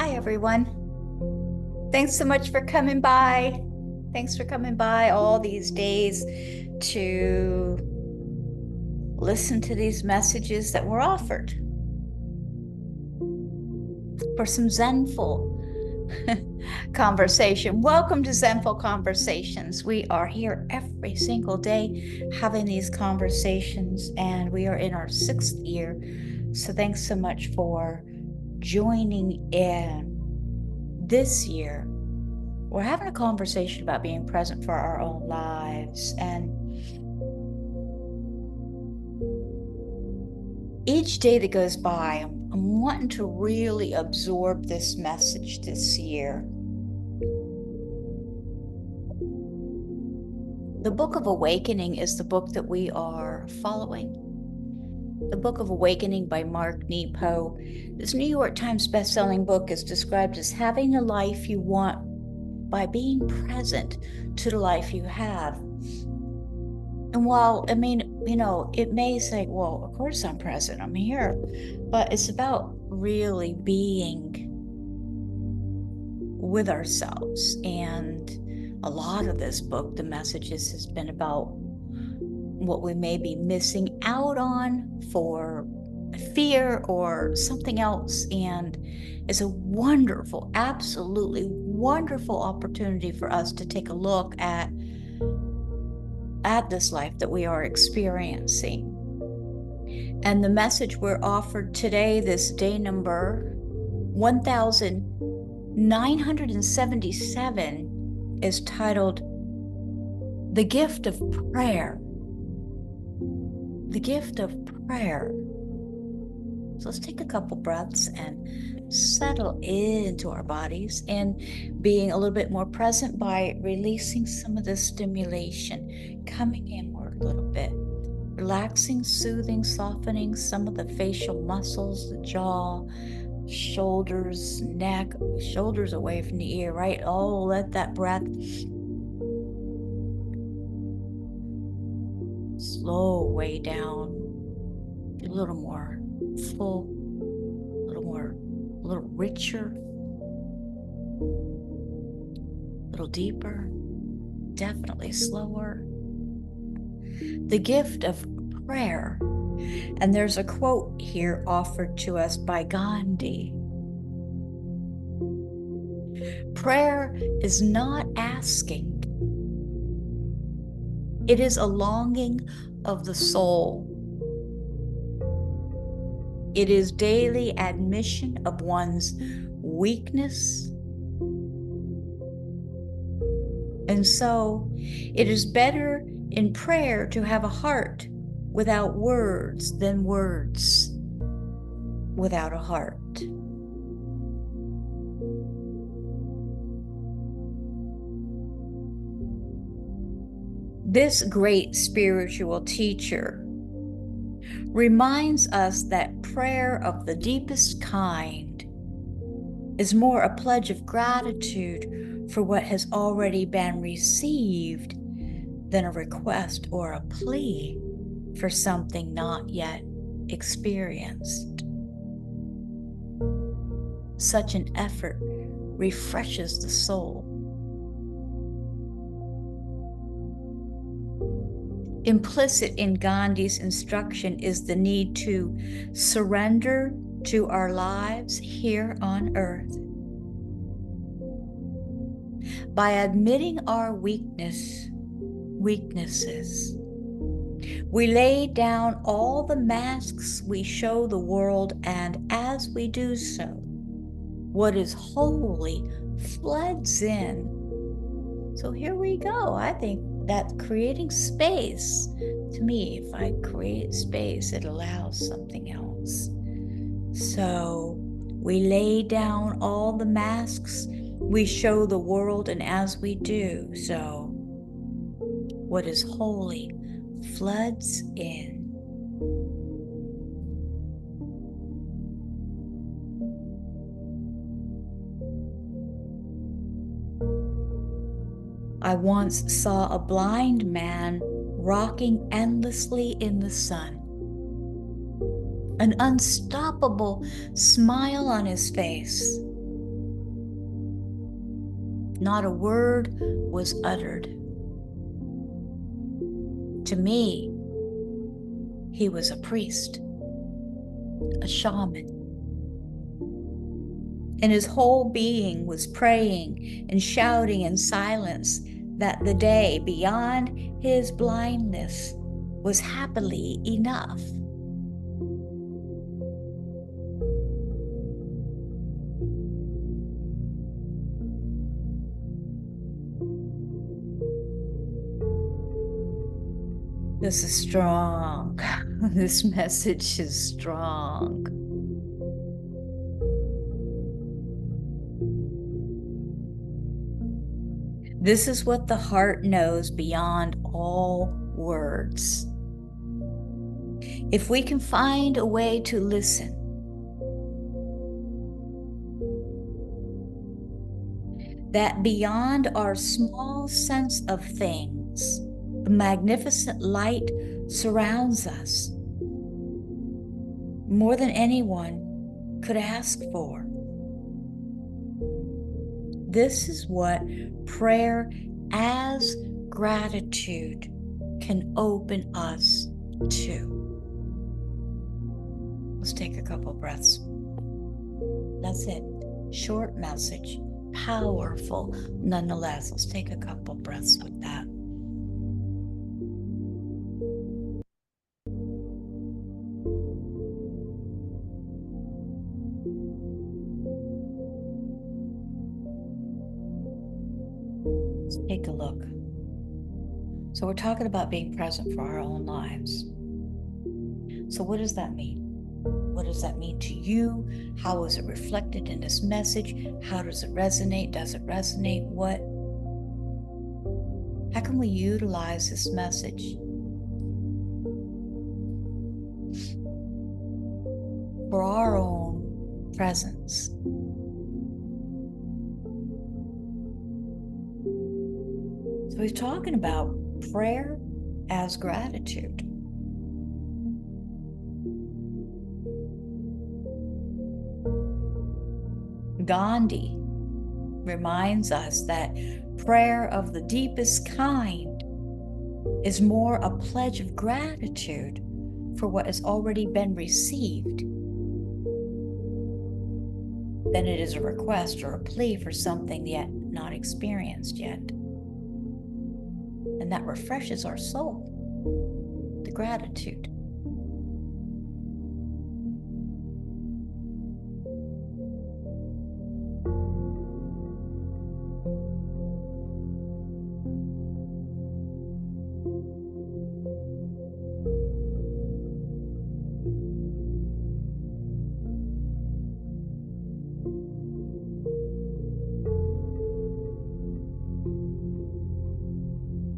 Hi, everyone. Thanks so much for coming by. Thanks for coming by all these days to listen to these messages that were offered for some Zenful conversation. Welcome to Zenful Conversations. We are here every single day having these conversations, and we are in our 6th year. So thanks so much for joining in. This year, we're having a conversation about being present for our own lives. And each day that goes by, I'm wanting to really absorb this message this year. The Book of Awakening is the book that we are following. The Book of Awakening by Mark Nepo. This New York Times bestselling book is described as having the life you want by being present to the life you have. And while, it may say, well, of course I'm present, I'm here, but it's about really being with ourselves. And a lot of this book, the messages, has been about what we may be missing out on for fear or something else. And it's a wonderful, absolutely wonderful opportunity for us to take a look at this life that we are experiencing. And the message we're offered today, this day number 1977, is titled The Gift of Prayer. The Gift of Prayer. So let's take a couple breaths and settle into our bodies and being a little bit more present by releasing some of the stimulation, coming inward a little bit, relaxing, soothing, softening some of the facial muscles, the jaw, shoulders, neck, shoulders away from the ear, right? Oh, let that breath slow way down, a little more full, a little richer, a little deeper, definitely slower. The gift of prayer. And there's a quote here offered to us by Gandhi. Prayer is not asking. It is a longing of the soul. It is daily admission of one's weakness. And so it is better in prayer to have a heart without words than words without a heart. This great spiritual teacher reminds us that prayer of the deepest kind is more a pledge of gratitude for what has already been received than a request or a plea for something not yet experienced. Such an effort refreshes the soul. Implicit in Gandhi's instruction is the need to surrender to our lives here on earth. By admitting our weaknesses, we lay down all the masks we show the world, and as we do so, what is holy floods in. So here we go. I think that creating space, to me, if I create space, it allows something else. So we lay down all the masks we show the world, and as we do so, what is holy floods in. I once saw a blind man rocking endlessly in the sun, an unstoppable smile on his face. Not a word was uttered. To me, he was a priest, a shaman, and his whole being was praying and shouting in silence that the day beyond his blindness was happily enough. This is strong. This message is strong. This is what the heart knows beyond all words. If we can find a way to listen, that beyond our small sense of things, a magnificent light surrounds us, more than anyone could ask for. This is what prayer as gratitude can open us to. Let's take a couple breaths. That's it. Short message, powerful nonetheless. Let's take a couple breaths with that. Let's take a look. So we're talking about being present for our own lives. So what does that mean? What does that mean to you? How is it reflected in this message? How does it resonate? Does it resonate? What? How can we utilize this message for our own presence? So he's talking about prayer as gratitude. Gandhi reminds us that prayer of the deepest kind is more a pledge of gratitude for what has already been received than it is a request or a plea for something yet not experienced yet. And that refreshes our soul, the gratitude.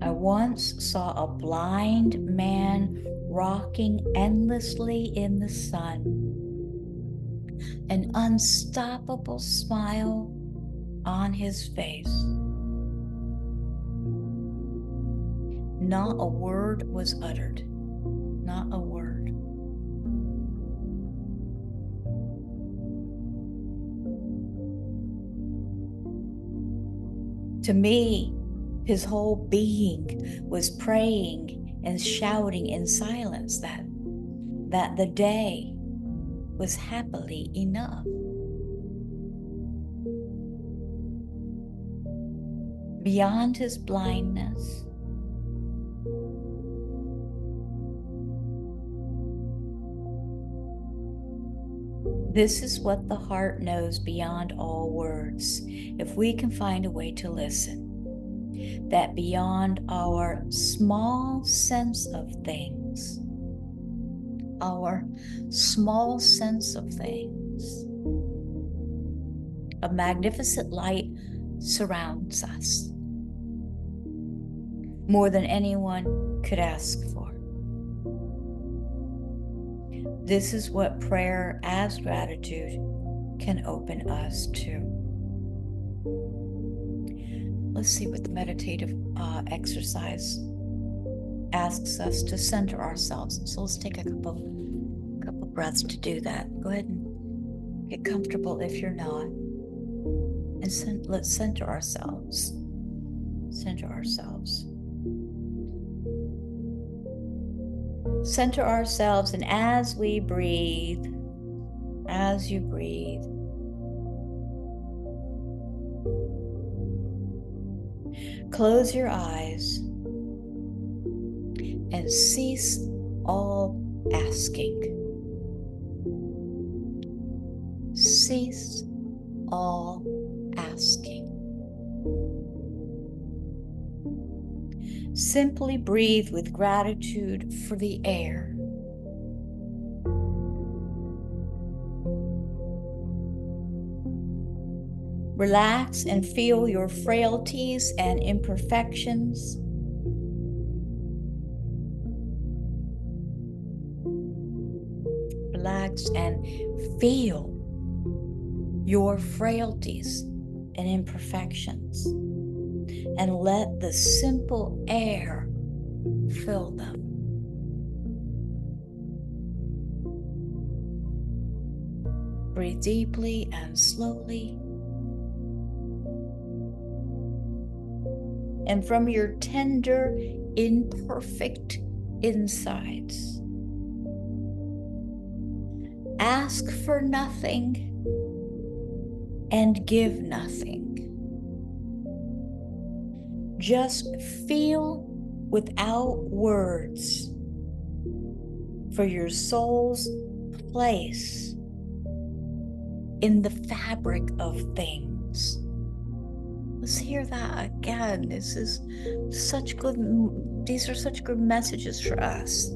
I once saw a blind man rocking endlessly in the sun, an unstoppable smile on his face. Not a word was uttered, not a word. To me, his whole being was praying and shouting in silence that the day was happily enough. Beyond his blindness, this is what the heart knows beyond all words. If we can find a way to listen, that beyond our small sense of things, a magnificent light surrounds us, more than anyone could ask for. This is what prayer as gratitude can open us to. Let's see what the meditative exercise asks us to center ourselves. So let's take a couple breaths to do that. Go ahead and get comfortable if you're not. And let's center ourselves. Center ourselves. Center ourselves, and as we breathe, as you breathe, close your eyes and cease all asking. Cease all asking. Simply breathe with gratitude for the air. Relax and feel your frailties and imperfections. Relax and feel your frailties and imperfections, and let the simple air fill them. Breathe deeply and slowly. And from your tender, imperfect insides, ask for nothing and give nothing. Just feel without words for your soul's place in the fabric of things. Let's hear that again. These are such good messages for us.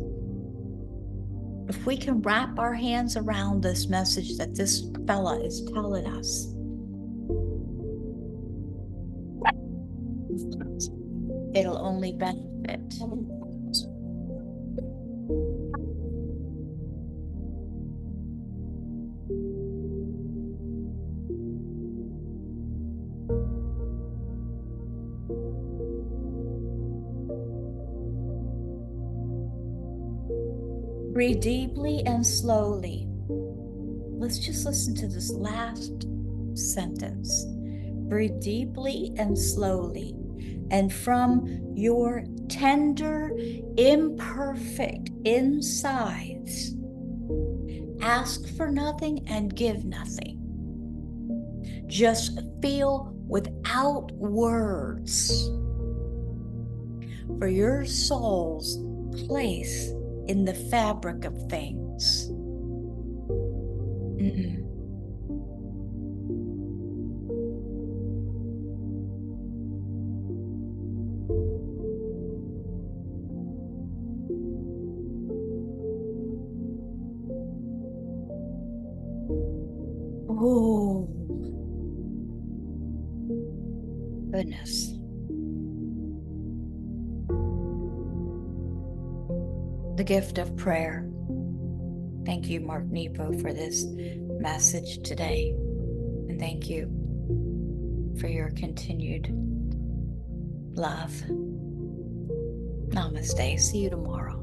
If we can wrap our hands around this message that this fella is telling us, it'll only benefit. Breathe deeply and slowly. Let's just listen to this last sentence. Breathe deeply and slowly. And from your tender, imperfect insides, ask for nothing and give nothing. Just feel without words for your soul's place in the fabric of things. Oh, goodness. The gift of prayer. Thank you, Mark Nepo, for this message today. And thank you for your continued love. Namaste. See you tomorrow.